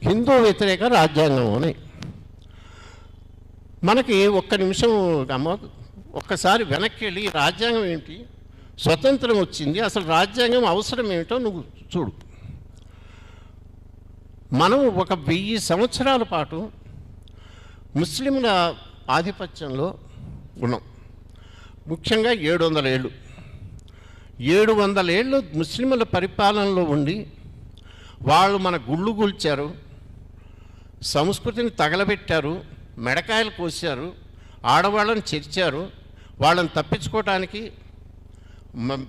హిందూ వ్యతిరేక రాజ్యాంగం అని. మనకి ఒక్క నిమిషం ఒక్కసారి వెనక్కి వెళ్ళి రాజ్యాంగం ఏంటి, స్వతంత్రం వచ్చింది, అసలు రాజ్యాంగం అవసరం ఏమిటో నువ్వు చూడు. మనం ఒక 1000 సంవత్సరాల పాటు ముస్లింల ఆధిపత్యంలో ఉన్నాం. ముఖ్యంగా 700 ఏళ్ళు 700 ఏళ్ళు ముస్లింల పరిపాలనలో ఉండి వాళ్ళు మన గుళ్ళు కూల్చారు, సంస్కృతిని తగలబెట్టారు, మెడకాయలు కోసారు, ఆడవాళ్ళని చెరిచారు, వాళ్ళని తప్పించుకోవటానికి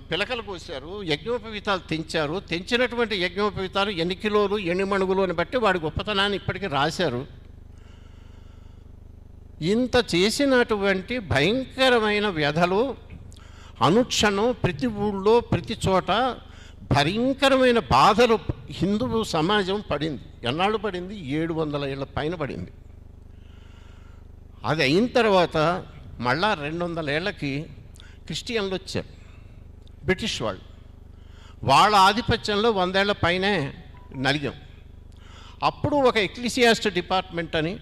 పిలకలు కోసారు, యజ్ఞోపవీతాలు తెంచారు. తెంచినటువంటి యజ్ఞోపవీతాలు ఎన్ని కిలోలు ఎన్ని మణుగులు అని బట్టి వాడి గొప్పతనాన్ని ఇప్పటికీ రాశారు. ఇంత చేసినటువంటి భయంకరమైన వ్యధలు అనుక్షణం ప్రతి ఊళ్ళో ప్రతి చోట భయంకరమైన బాధలు హిందూ సమాజం పడింది. ఎన్నాళ్ళు పడింది? 700 ఏళ్ళ పైన పడింది. అది అయిన తర్వాత మళ్ళా 200 ఏళ్ళకి క్రిస్టియన్లు వచ్చారు, బ్రిటిష్ వాళ్ళు. వాళ్ళ ఆధిపత్యంలో 100 ఏళ్ల పైనే నలిగాం. అప్పుడు ఒక ఎక్లీసియాస్ట్ డిపార్ట్మెంట్ అని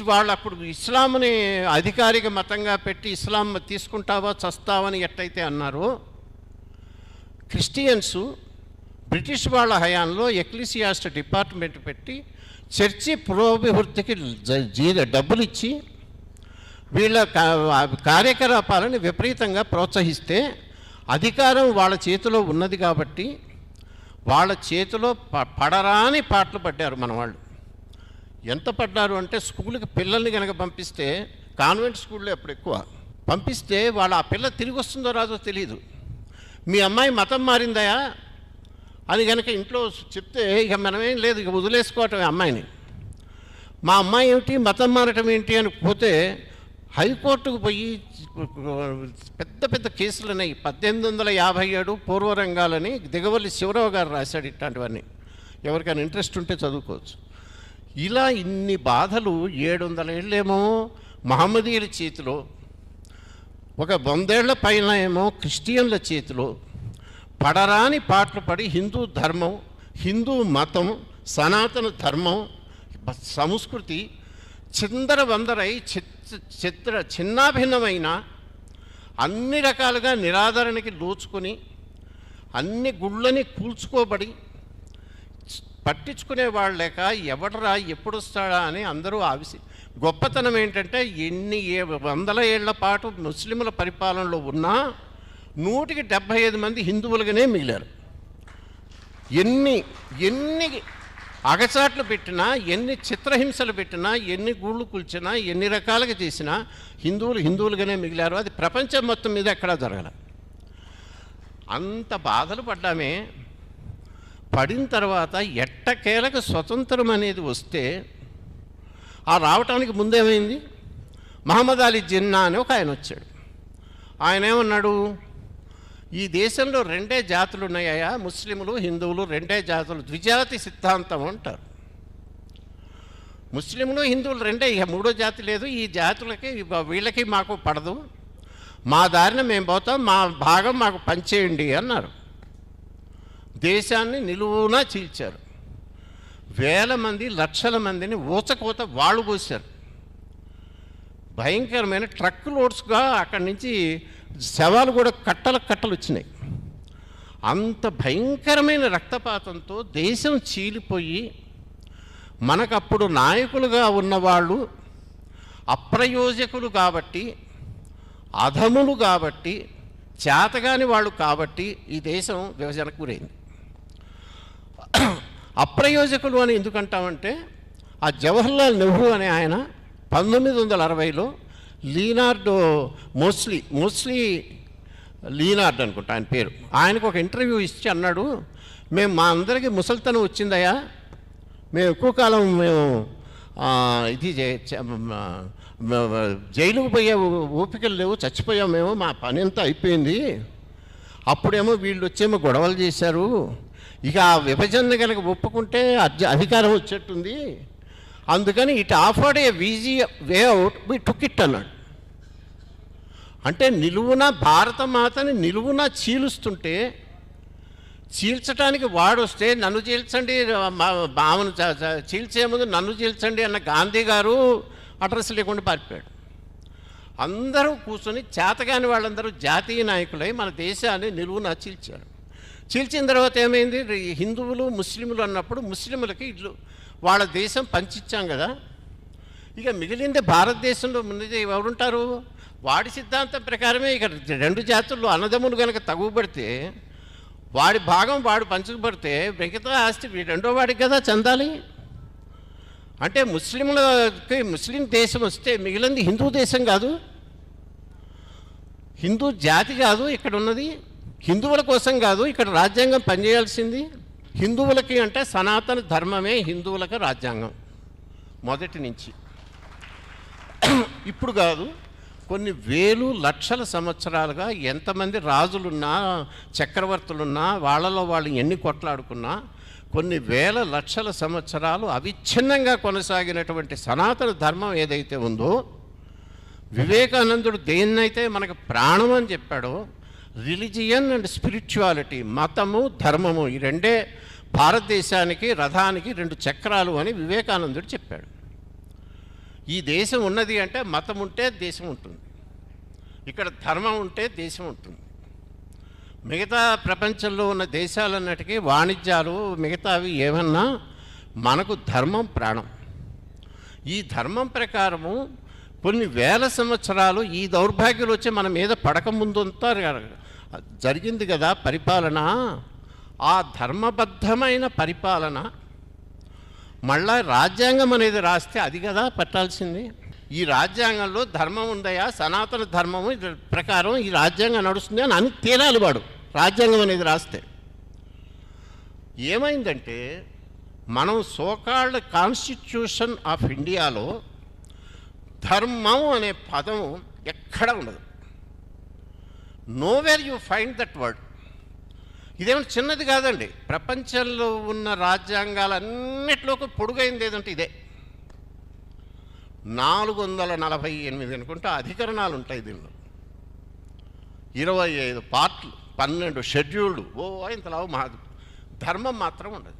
వాళ్ళు అప్పుడు ఇస్లాంని అధికారిక మతంగా పెట్టి ఇస్లాం తీసుకుంటావా చస్తావని ఎట్టయితే అన్నారో, క్రిస్టియన్స్ బ్రిటిష్ వాళ్ళ హయాంలో ఎక్లీసియాస్ట్ డిపార్ట్మెంట్ పెట్టి చర్చి పురోభివృద్ధికి డబ్బులు ఇచ్చి వీళ్ళ కార్యకలాపాలను విపరీతంగా ప్రోత్సహిస్తే అధికారం వాళ్ళ చేతిలో ఉన్నది కాబట్టి వాళ్ళ చేతిలో పడరాని పాటలు పడ్డారు మన వాళ్ళు. ఎంత పడ్డారు అంటే, స్కూల్కి పిల్లల్ని కనుక పంపిస్తే, కాన్వెంట్ స్కూల్లో ఎప్పుడు ఎక్కువ పంపిస్తే వాళ్ళ ఆ పిల్ల తిరిగి వస్తుందో రాదో తెలియదు. మీ అమ్మాయి మతం మారిందయా అని కనుక ఇంట్లో చెప్తే ఇక మనమేం లేదు, ఇక వదిలేసుకోవటం అమ్మాయిని. మా అమ్మాయి ఏమిటి మతం మారటం ఏంటి అని పోతే హైకోర్టుకు పోయి పెద్ద పెద్ద కేసులు ఉన్నాయి. 1857 పూర్వరంగాలని దిగవల్లి శివరావు గారు రాశాడు. ఇట్లాంటివన్నీ ఎవరికైనా ఇంట్రెస్ట్ ఉంటే చదువుకోవచ్చు. ఇలా ఇన్ని బాధలు 700 ఏళ్ళేమో మహమ్మదీయుల చేతిలో, ఒక 100 ఏళ్ల పైన ఏమో క్రిస్టియన్ల చేతిలో పడరాని పాటలు పడి హిందూ ధర్మం, హిందూ మతం, సనాతన ధర్మం, సంస్కృతి చిందరవందరై చిన్నాభిన్నమైన అన్ని రకాలుగా నిరాదరణకి దోచుకొని అన్ని గుళ్ళని కూల్చుకోబడి పట్టించుకునే వాళ్ళు లేక ఎవడరా ఎప్పుడు వస్తాడా అని అందరూ గొప్పతనం ఏంటంటే, ఎన్ని 100 ఏళ్ల పాటు ముస్లింల పరిపాలనలో ఉన్నా 175 మంది హిందువులుగానే మిగిలారు. ఎన్ని అగచాట్లు పెట్టినా, ఎన్ని చిత్రహింసలు పెట్టినా, ఎన్ని గూళ్ళు కూల్చినా, ఎన్ని రకాలుగా చేసినా హిందువులుగానే మిగిలారు. అది ప్రపంచం మొత్తం మీద ఎక్కడా జరగల. అంత బాధలు పడ్డామే. పడిన తర్వాత ఎట్టకేలకు స్వతంత్రం అనేది వస్తే, ఆ రావటానికి ముందేమైంది, మహమ్మద్ అలీ జిన్నా అని ఒక ఆయన వచ్చాడు. ఆయన ఏమన్నాడు, ఈ దేశంలో 2 జాతులు ఉన్నాయా, ముస్లింలు హిందువులు 2 జాతులు, ద్విజాతి సిద్ధాంతం అంటారు. ముస్లింలు హిందువులు 2, ఇక 3వ జాతి లేదు. ఈ జాతులకి వీళ్ళకి మాకు పడదు, మా దారిన మేము పోతాం, మా భాగం మాకు పంచేయండి అన్నారు. దేశాన్ని నిలువునా చీల్చారు. వేల మంది లక్షల మందిని ఊచకోత వాళ్ళు పోశారు. భయంకరమైన ట్రక్ లోడ్స్గా అక్కడి నుంచి శవాలు కూడా కట్టలు వచ్చినాయి. అంత భయంకరమైన రక్తపాతంతో దేశం చీలిపోయి, మనకప్పుడు నాయకులుగా ఉన్నవాళ్ళు అప్రయోజకులు కాబట్టి, అధములు కాబట్టి, చేతగాని వాళ్ళు కాబట్టి ఈ దేశం విభజనకు గురైంది. అప్రయోజకులు అని ఎందుకంటామంటే, ఆ జవహర్లాల్ నెహ్రూ అనే ఆయన 1960లో లీనార్డో మోస్లీ లీనార్డ్ అనుకుంటా ఆయన పేరు, ఆయనకు ఒక ఇంటర్వ్యూ ఇచ్చి అన్నాడు, మా అందరికీ ముసలితనం వచ్చిందయ్యా, మేము ఎక్కువ కాలం జైలుకు పోయే ఓపికలు లేవు, చచ్చిపోయాం మేము, మా పని అంతా అయిపోయింది. అప్పుడేమో వీళ్ళు వచ్చేమో గొడవలు చేశారు, ఇక ఆ విభజన కనుక ఒప్పుకుంటే అధికారం వచ్చేట్టుంది, అందుకని it offered a easy way out, we took it అన్నాడు. అంటే నిలువున భారతమాతని నిలువున చీలుస్తుంటే చీల్చడానికి వాడు వస్తే నన్ను చీల్చండి, ఆమెను చీల్చే ముందు నన్ను చీల్చండి అన్న గాంధీ గారు అడ్రస్ లేకుండా పారిపోయాడు. అందరూ కూర్చొని చేతగాని వాళ్ళందరూ జాతీయ నాయకులై మన దేశాన్ని నిలువున చీల్చారు. చీల్చిన తర్వాత ఏమైంది, హిందువులు ముస్లింలు అన్నప్పుడు ముస్లింలకి ఇల్లు వాళ్ళ దేశం పంచిచ్చాం కదా, ఇక మిగిలింది భారతదేశంలో ముందు ఎవరుంటారు, వాడి సిద్ధాంతం ప్రకారమే ఇక రెండు జాతుల్లో అన్నదమ్ములు కనుక తగువబడితే వాడి భాగం వాడు పంచుకుపడితే మిగతా ఆస్తి రెండో వాడికి కదా చెందాలి. అంటే ముస్లిం దేశం వస్తే మిగిలింది హిందూ దేశం కాదు, హిందూ జాతి కాదు ఇక్కడ ఉన్నది, హిందువుల కోసం కాదు ఇక్కడ రాజ్యాంగం పనిచేయాల్సింది. హిందువులకి అంటే సనాతన ధర్మమే హిందువులకు రాజ్యాంగం మొదటి నుంచి. ఇప్పుడు కాదు, కొన్ని వేలు లక్షల సంవత్సరాలుగా ఎంతమంది రాజులున్నా చక్రవర్తులున్నా వాళ్ళలో వాళ్ళు ఎన్ని కొట్లాడుకున్నా కొన్ని వేల లక్షల సంవత్సరాలు అవిచ్ఛిన్నంగా కొనసాగినటువంటి సనాతన ధర్మం ఏదైతే ఉందో, వివేకానందుడు దేన్నైతే మనకు ప్రాణం అని చెప్పాడో, రిలీజియన్ అండ్ స్పిరిచువాలిటీ, మతము ధర్మము, ఈ రెండే భారతదేశానికి రథానికి రెండు చక్రాలు అని వివేకానందుడు చెప్పాడు. ఈ దేశం ఉన్నది అంటే మతం ఉంటే దేశం ఉంటుంది, ఇక్కడ ధర్మం ఉంటే దేశం ఉంటుంది. మిగతా ప్రపంచంలో ఉన్న దేశాలన్నిటికీ వాణిజ్యాలు మిగతావి ఏమన్నా మనకు ధర్మం ప్రాణం. ఈ ధర్మం ప్రకారము కొన్ని వేల సంవత్సరాలు ఈ దౌర్భాగ్యులు వచ్చి మన మీద పడకముందంతా జరిగింది కదా పరిపాలన. ఆ ధర్మబద్ధమైన పరిపాలన మళ్ళా రాజ్యాంగం అనేది రాస్తే అది కదా పట్టాల్సింది. ఈ రాజ్యాంగంలో ధర్మం ఉందయా, సనాతన ధర్మము ప్రకారం ఈ రాజ్యాంగం నడుస్తుంది అని తేలాలి వాడు రాజ్యాంగం అనేది రాస్తే. ఏమైందంటే మనం సోకాల్డ్ కాన్స్టిట్యూషన్ ఆఫ్ ఇండియాలో ధర్మం అనే పదం ఎక్కడ ఉండదు. Nowhere you find that word. ఇదేమో చిన్నది కాదండి, ప్రపంచంలో ఉన్న రాజ్యాంగాలన్నిటిలోకి పొడుగైంది ఏదంటే ఇదే. 448 అనుకుంటే అధికరణాలు ఉంటాయి దీనిలో, 25 పార్ట్లు, 12 షెడ్యూల్డ్, ఇంతలా ధర్మం మాత్రం ఉండదు.